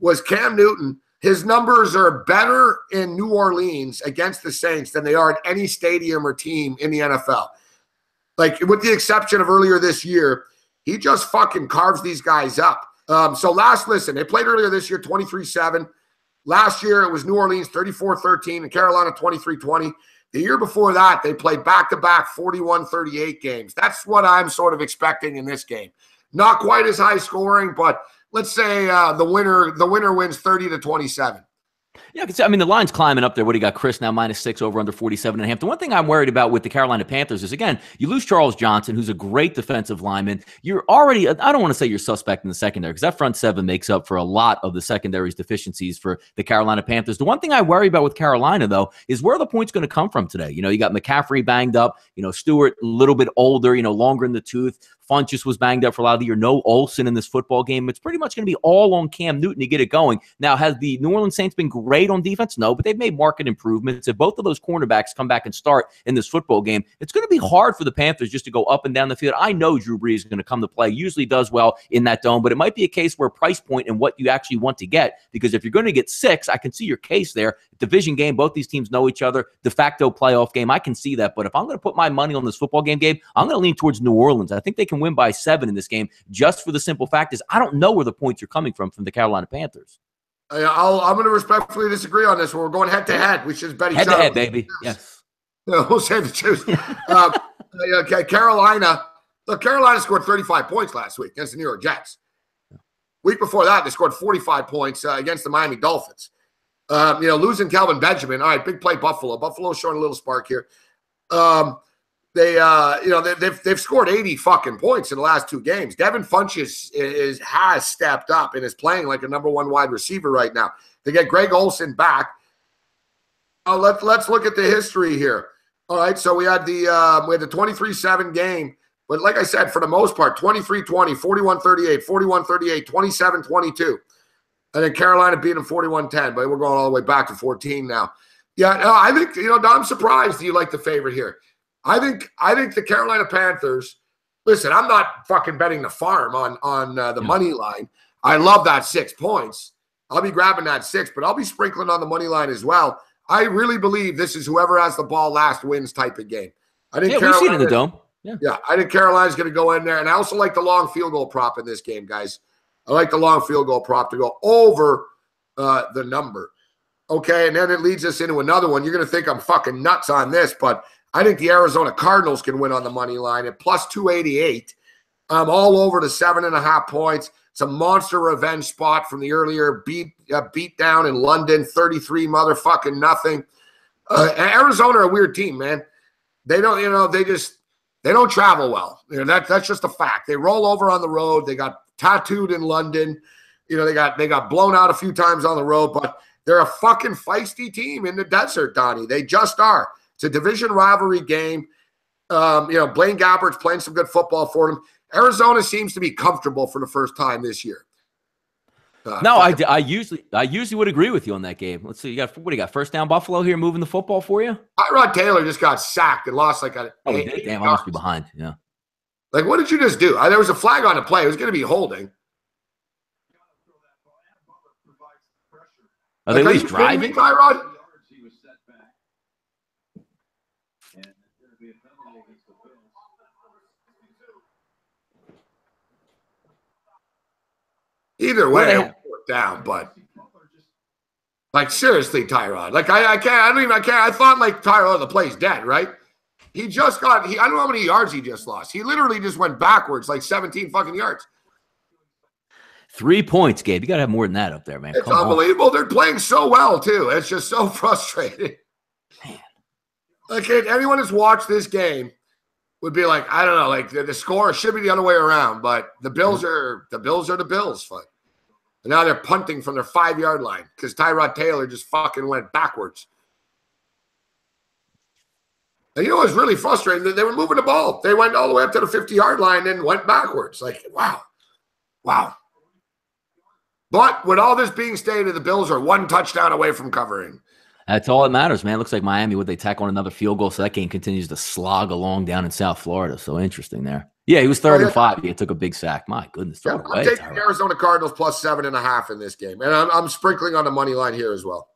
Speaker 1: Was Cam Newton? His numbers are better in New Orleans against the Saints than they are at any stadium or team in the NFL. Like, with the exception of earlier this year, he just fucking carves these guys up. Listen, they played earlier this year 23-7. Last year, it was New Orleans 34-13 and Carolina 23-20. The year before that, they played back-to-back 41-38 games. That's what I'm sort of expecting in this game. Not quite as high scoring, but let's say the winner wins 30-27.
Speaker 2: Yeah, I mean, the line's climbing up there. What do you got, Chris, now -6 over under 47.5. The one thing I'm worried about with the Carolina Panthers is, again, you lose Charles Johnson, who's a great defensive lineman. You're already, I don't want to say you're suspect in the secondary, because that front seven makes up for a lot of the secondary's deficiencies for the Carolina Panthers. The one thing I worry about with Carolina, though, is where are the points going to come from today? You got McCaffrey banged up, Stewart a little bit older, longer in the tooth. Funchess was banged up for a lot of the year. No Olsen in this football game. It's pretty much going to be all on Cam Newton to get it going. Now, has the New Orleans Saints been great on defense? No, but they've made market improvements. If both of those cornerbacks come back and start in this football game, it's going to be hard for the Panthers just to go up and down the field. I know Drew Brees is going to come to play. Usually does well in that dome, but it might be a case where price point and what you actually want to get, because if you're going to get 6, I can see your case there. Division game, both these teams know each other. De facto playoff game, I can see that. But if I'm going to put my money on this football game, Gabe, I'm going to lean towards New Orleans. I think they can win by 7 in this game, just for the simple fact is I don't know where the points are coming from the Carolina Panthers.
Speaker 1: I'm going to respectfully disagree on this. We're going head-to-head. We should bet each other.
Speaker 2: Head-to-head, baby. Yes.
Speaker 1: We'll save the juice. Okay, Carolina. Look, Carolina scored 35 points last week against the New York Jets. Week before that, they scored 45 points against the Miami Dolphins. Losing Calvin Benjamin. All right, big play Buffalo. Buffalo's showing a little spark here. They've scored 80 fucking points in the last 2 games. Devin Funchess has stepped up and is playing like a number 1 wide receiver right now. They get Greg Olsen back. Let's look at the history here. All right, so we had the 23-7 game, but like I said, for the most part, 23-20, 41-38, 41-38, 27-22. And then Carolina beat them 41-10, but we're going all the way back to 14 now. Yeah, no, I think, I'm surprised you like the favorite here. I think the Carolina Panthers, listen, I'm not fucking betting the farm on the money line. I love that 6 points. I'll be grabbing that 6, but I'll be sprinkling on the money line as well. I really believe this is whoever has the ball last wins type of game. I think
Speaker 2: we've seen it in the Dome.
Speaker 1: Yeah, I think Carolina's going to go in there. And I also like the long field goal prop in this game, guys. I like the long field goal prop to go over the number. Okay, and then it leads us into another one. You're going to think I'm fucking nuts on this, but I think the Arizona Cardinals can win on the money line at plus 288. I'm all over the 7.5 points. It's a monster revenge spot from the earlier beat down in London, 33 motherfucking nothing. Arizona are a weird team, man. They don't, they don't travel well. That's just a fact. They roll over on the road. They got tattooed in London. They got blown out a few times on the road, but they're a fucking feisty team in the desert, Donnie. They just are. It's a division rivalry game. Blaine Gabbert's playing some good football for them. Arizona seems to be comfortable for the first time this year.
Speaker 2: I usually would agree with you on that game. Let's see. What do you got? First down Buffalo here moving the football for you?
Speaker 1: Tyrod Taylor just got sacked and lost like a.
Speaker 2: Oh, damn, I must be behind. Yeah.
Speaker 1: Like, what did you just do? There was a flag on the play. It was going to be holding.
Speaker 2: Are they at least driving?
Speaker 1: Tyrod? Either way, it worked down, but like seriously, Tyrod. Like I can't. I thought like Tyrod, the play's dead, right? He just got. I don't know how many yards he just lost. He literally just went backwards, like 17 fucking yards.
Speaker 2: 3 points, Gabe. You got to have more than that up there, man.
Speaker 1: It's unbelievable. They're playing so well, too. It's just so frustrating.
Speaker 2: Man.
Speaker 1: Like, anyone who's watched this game would be like, I don't know, like the score should be the other way around, but the Bills are the Bills. Fun. And now they're punting from their 5-yard line because Tyrod Taylor just fucking went backwards. And you know what's really frustrating? They were moving the ball. They went all the way up to the 50-yard line and went backwards. Like, wow. But with all this being stated, the Bills are 1 touchdown away from covering.
Speaker 2: That's all that matters, man. Looks like Miami, would they tack on another field goal? So that game continues to slog along down in South Florida. So interesting there. Yeah, he was 3rd and 5. He took a big sack. My goodness.
Speaker 1: I'm taking the Arizona Cardinals plus 7.5 in this game. And I'm sprinkling on the money line here as well.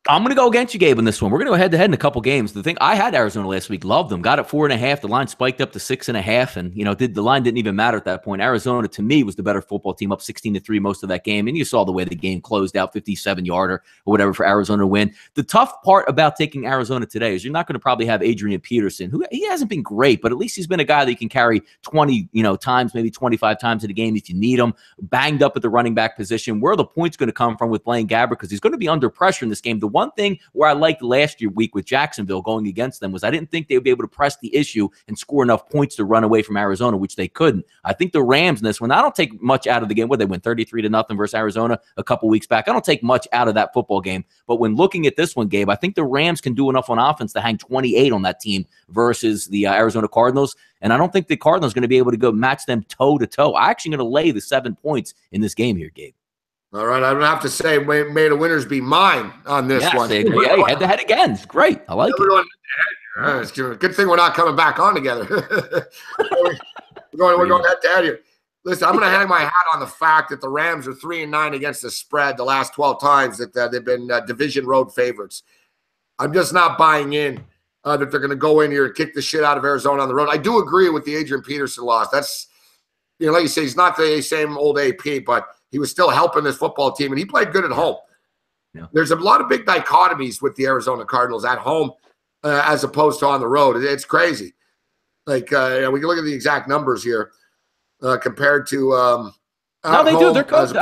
Speaker 2: I'm going to go against you, Gabe, in this one. We're going to go head-to-head in a couple games. The thing, I had Arizona last week, loved them, got it 4.5. The line spiked up to 6.5, and the line didn't even matter at that point. Arizona, to me, was the better football team, up 16-3 most of that game, and you saw the way the game closed out, 57-yarder or whatever for Arizona to win. The tough part about taking Arizona today is you're not going to probably have Adrian Peterson, who he hasn't been great, but at least he's been a guy that you can carry 20 times, maybe 25 times in a game if you need him. Banged up at the running back position. Where are the points going to come from with Blaine Gabbert? Because he's going to be under pressure in this game. The one thing where I liked last week with Jacksonville going against them was I didn't think they would be able to press the issue and score enough points to run away from Arizona, which they couldn't. I think the Rams in this one, I don't take much out of the game. They win 33-0 versus Arizona a couple weeks back. I don't take much out of that football game. But when looking at this one, Gabe, I think the Rams can do enough on offense to hang 28 on that team versus the Arizona Cardinals. And I don't think the Cardinals are going to be able to go match them toe-to-toe. I'm actually going to lay the 7 points in this game here, Gabe.
Speaker 1: All right, I don't have to say, may the winners be mine on this one.
Speaker 2: Hey, head-to-head again. It's great. I like it.
Speaker 1: It's good thing we're not coming back on together. we're going head-to-head here. Listen, I'm going to hang my hat on the fact that the Rams are 3-9 against the spread the last 12 times that they've been division road favorites. I'm just not buying in that they're going to go in here and kick the shit out of Arizona on the road. I do agree with the Adrian Peterson loss. That's, like you say, he's not the same old AP, but he was still helping this football team, and he played good at home. Yeah. There's a lot of big dichotomies with the Arizona Cardinals at home as opposed to on the road. It's crazy. Like, we can look at the exact numbers here compared to
Speaker 2: no, they do. They're coached.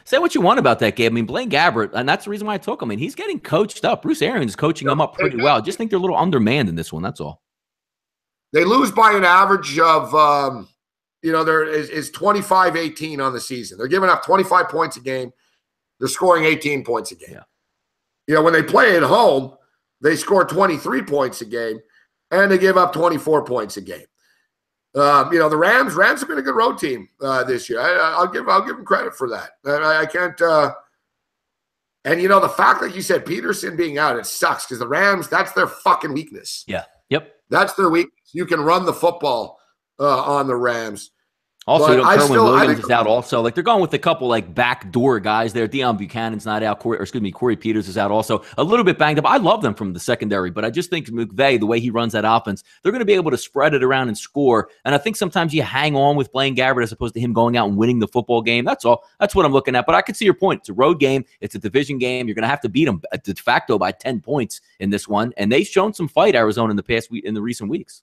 Speaker 2: Say what you want about that game. Blaine Gabbert, and that's the reason why I took him. He's getting coached up. Bruce Arians is coaching him up pretty well. I just think they're a little undermanned in this one. That's all.
Speaker 1: They lose by an average of there is 25-18 on the season. They're giving up 25 points a game. They're scoring 18 points a game. Yeah. When they play at home, they score 23 points a game, and they give up 24 points a game. The Rams have been a good road team this year. I'll give them credit for that. I can't. And the fact that you said Peterson being out, it sucks because the Rams, that's their fucking weakness.
Speaker 2: Yeah. Yep.
Speaker 1: That's their weakness. You can run the football on the Rams.
Speaker 2: Also, Kerwin Williams is out also. Like, they're going with a couple, like, backdoor guys there. Deion Buchanan's not out. Corey Peters is out also. A little bit banged up. I love them from the secondary, but I just think McVay, the way he runs that offense, they're going to be able to spread it around and score. And I think sometimes you hang on with Blaine Gabbert as opposed to him going out and winning the football game. That's all. That's what I'm looking at. But I can see your point. It's a road game. It's a division game. You're going to have to beat them de facto by 10 points in this one. And they've shown some fight, Arizona, in the recent weeks.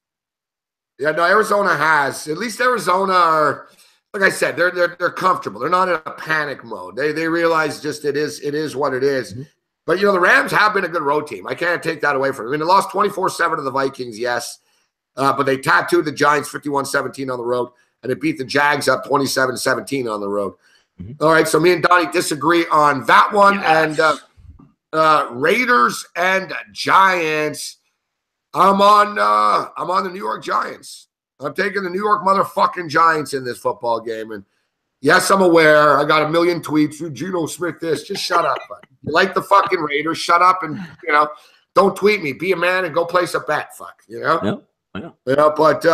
Speaker 1: Yeah, no, Arizona has. At least Arizona are, like I said, they're comfortable. They're not in a panic mode. They realize just it is what it is. Mm-hmm. But, the Rams have been a good road team. I can't take that away from them. I mean, they lost 24-7 to the Vikings, yes. But they tattooed the Giants 51-17 on the road, and it beat the Jags up 27-17 on the road. Mm-hmm. All right, so me and Donnie disagree on that one. Yes. And Raiders and Giants. I'm on the New York Giants. I'm taking the New York motherfucking Giants in this football game. And yes, I'm aware. I got a million tweets. Geno Smith this. Just shut up. You like the fucking Raiders. Shut up and, don't tweet me. Be a man and go place a bet. Fuck,
Speaker 2: Yeah.
Speaker 1: But,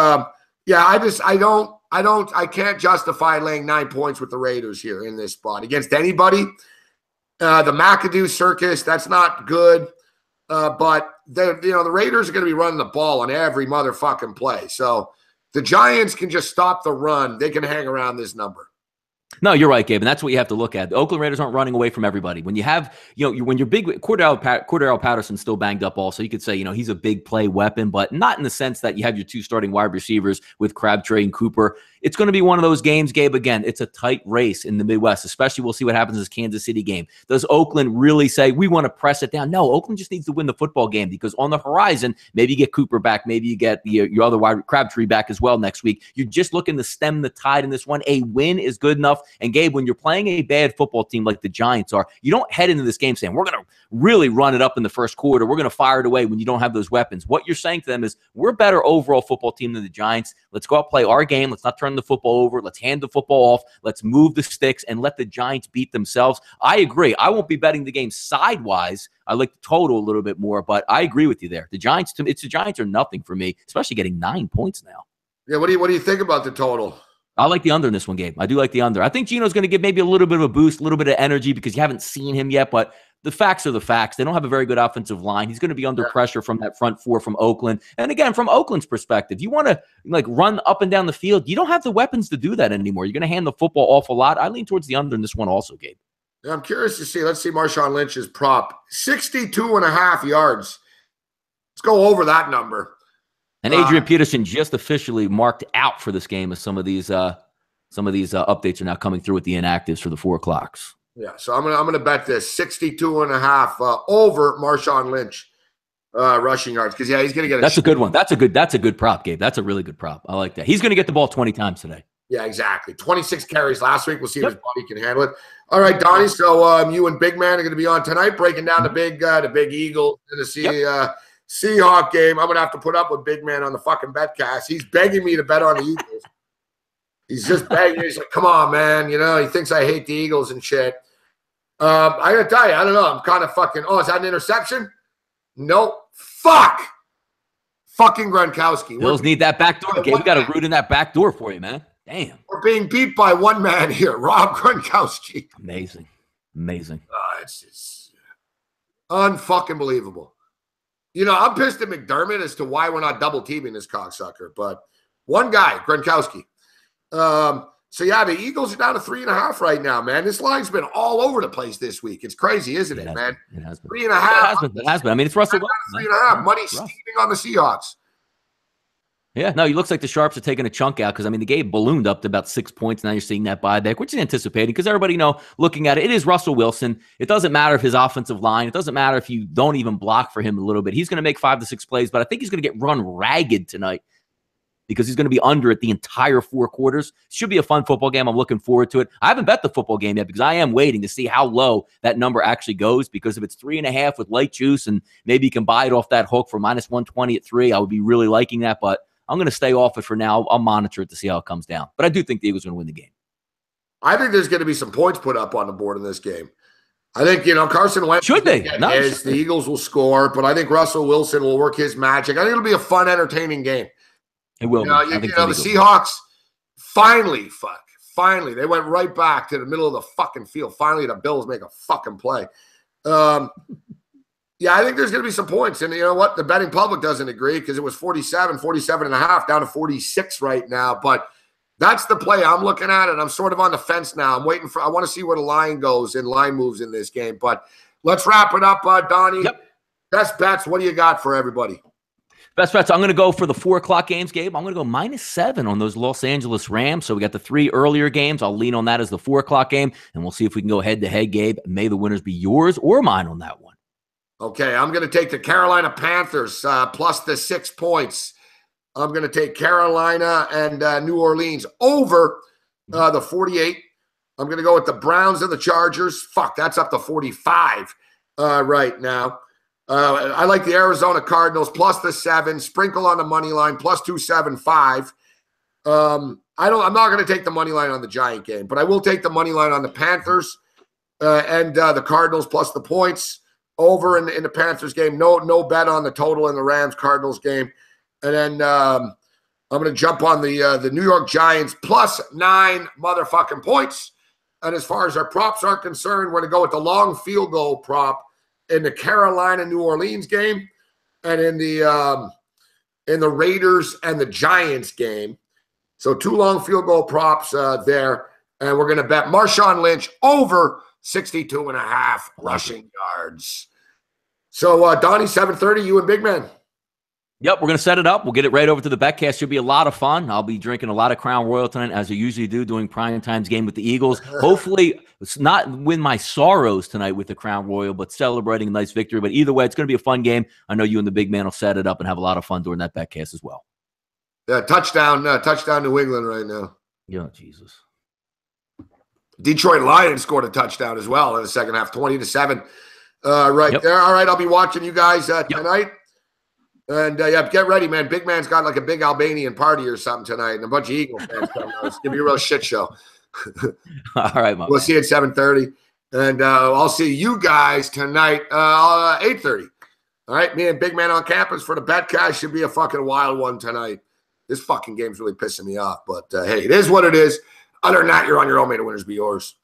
Speaker 1: I can't justify laying 9 points with the Raiders here in this spot against anybody. The McAdoo circus, that's not good. But the Raiders are going to be running the ball on every motherfucking play. So the Giants can just stop the run. They can hang around this number.
Speaker 2: No, you're right, Gabe, and that's what you have to look at. The Oakland Raiders aren't running away from everybody. When you have, when you're big, Cordell Patterson's still banged up also. You could say, he's a big play weapon, but not in the sense that you have your two starting wide receivers with Crabtree and Cooper. It's going to be one of those games, Gabe, again, it's a tight race in the Midwest, especially we'll see what happens in this Kansas City game. Does Oakland really say, we want to press it down? No, Oakland just needs to win the football game because on the horizon, maybe you get Cooper back, maybe you get your other wide Crabtree back as well next week. You're just looking to stem the tide in this one. A win is good enough. And Gabe, when you're playing a bad football team like the Giants are, you don't head into this game saying, we're going to really run it up in the first quarter. We're going to fire it away when you don't have those weapons. What you're saying to them is, we're a better overall football team than the Giants. Let's go out, play our game. Let's not turn the football over. Let's hand the football off. Let's move the sticks and let the Giants beat themselves. I agree. I won't be betting the game sidewise. I like the total a little bit more, but I agree with you there. The Giants are nothing for me, especially getting 9 points now.
Speaker 1: Yeah, what do you think about the total?
Speaker 2: I like the under in this one, Gabe. I do like the under. I think Geno's going to give maybe a little bit of a boost, a little bit of energy because you haven't seen him yet, but the facts are the facts. They don't have a very good offensive line. He's going to be under pressure from that front four from Oakland. And again, from Oakland's perspective, you want to run up and down the field. You don't have the weapons to do that anymore. You're going to hand the football off a lot. I lean towards the under in this one also, Gabe.
Speaker 1: Yeah, I'm curious to see. Let's see Marshawn Lynch's prop. 62.5 yards. Let's go over that number.
Speaker 2: And Adrian Peterson just officially marked out for this game as some of these updates are now coming through with the inactives for the 4 o'clocks.
Speaker 1: Yeah, so I'm gonna bet this 62.5 over Marshawn Lynch rushing yards because he's gonna get.
Speaker 2: That's a good one. That's a good prop, Gabe. That's a really good prop. I like that. He's gonna get the ball 20 times today.
Speaker 1: Yeah, exactly. 26 carries last week. We'll see if his body can handle it. All right, Donnie. So you and Big Man are gonna be on tonight, breaking down the big Eagles and the Seahawk game. I'm gonna have to put up with Big Man on the fucking betcast. He's begging me to bet on the Eagles. He's just begging. He's like, come on, man. He thinks I hate the Eagles and shit. I got to tell you, I don't know. I'm kind of fucking, is that an interception? Nope. Fuck. Fucking Gronkowski.
Speaker 2: Bills need that back door. Gabe, we got a root in that back door for you, man. Damn.
Speaker 1: We're being beat by one man here, Rob Gronkowski.
Speaker 2: Amazing.
Speaker 1: It's unfucking believable. I'm pissed at McDermott as to why we're not double teaming this cocksucker, but one guy, Gronkowski. The Eagles are down to 3.5 right now, man. This line's been all over the place this week. It's crazy, isn't it, man?
Speaker 2: It has been.
Speaker 1: 3.5.
Speaker 2: It has been. I mean, it's Russell Wilson.
Speaker 1: 3.5. Money steaming on the Seahawks.
Speaker 2: Yeah, no, it looks like the Sharps are taking a chunk out because, the game ballooned up to about 6 points. Now you're seeing that buyback, which is anticipating because everybody looking at it, it is Russell Wilson. It doesn't matter if his offensive line, it doesn't matter if you don't even block for him a little bit. He's going to make 5 to 6 plays, but I think he's going to get run ragged tonight because he's going to be under it the entire 4 quarters. Should be a fun football game. I'm looking forward to it. I haven't bet the football game yet because I am waiting to see how low that number actually goes because if it's 3.5 with light juice and maybe you can buy it off that hook for -120 at 3, I would be really liking that, but I'm going to stay off it for now. I'll monitor it to see how it comes down. But I do think the Eagles are going to win the game.
Speaker 1: I think there's going to be some points put up on the board in this game. I think, Carson Wentz
Speaker 2: should be.
Speaker 1: The Eagles will score, but I think Russell Wilson will work his magic. I think it'll be a fun, entertaining game.
Speaker 2: It will.
Speaker 1: The Seahawks Finally, they went right back to the middle of the fucking field. Finally, the Bills make a fucking play. Yeah, I think there's going to be some points. And you know what? The betting public doesn't agree because it was 47 and a half, down to 46 right now. But that's the play I'm looking at, and I'm sort of on the fence now. I want to see where the line goes and line moves in this game. But let's wrap it up, Donnie.
Speaker 2: Yep.
Speaker 1: Best bets, what do you got for everybody?
Speaker 2: Best bets, I'm going to go for the 4 o'clock games, Gabe. I'm going to go -7 on those Los Angeles Rams. So we got the 3 earlier games. I'll lean on that as the 4 o'clock game, and we'll see if we can go head-to-head, Gabe. May the winners be yours or mine on that one.
Speaker 1: Okay, I'm going to take the Carolina Panthers plus the 6 points. I'm going to take Carolina and New Orleans over the 48. I'm going to go with the Browns and the Chargers. Fuck, that's up to 45 right now. I like the Arizona Cardinals plus the 7. Sprinkle on the money line plus 275. I'm not going to take the money line on the Giant game, but I will take the money line on the Panthers and the Cardinals plus the points over in the Panthers game. No bet on the total in the Rams Cardinals game. And then I'm going to jump on the New York Giants plus 9 motherfucking points. And as far as our props are concerned, we're going to go with the long field goal prop in the Carolina New Orleans game, and in the Raiders and the Giants game. So 2 long field goal props there, and we're going to bet Marshawn Lynch over 62.5 rushing yards. So Donnie, 7:30, you and Big Man.
Speaker 2: Yep, we're going to set it up. We'll get it right over to the betcast. Should be a lot of fun. I'll be drinking a lot of Crown Royal tonight, as I usually do, doing prime times game with the Eagles. Hopefully, it's not win my sorrows tonight with the Crown Royal, but celebrating a nice victory. But either way, it's going to be a fun game. I know you and the Big Man will set it up and have a lot of fun during that betcast as well.
Speaker 1: Yeah, touchdown New England right now.
Speaker 2: Yeah, Jesus.
Speaker 1: Detroit Lions scored a touchdown as well in the second half, 20-7 right there. All right, I'll be watching you guys tonight. And yeah, get ready, man. Big Man's got like a big Albanian party or something tonight, and a bunch of Eagle fans coming out. It's gonna be a real shit show.
Speaker 2: All right,
Speaker 1: we'll see you at 7:30, and I'll see you guys tonight 8:30. All right, me and Big Man on campus for the betcast. Should be a fucking wild one tonight. This fucking game's really pissing me off, but hey, it is what it is. Other than that, you're on your own. May the winners be yours.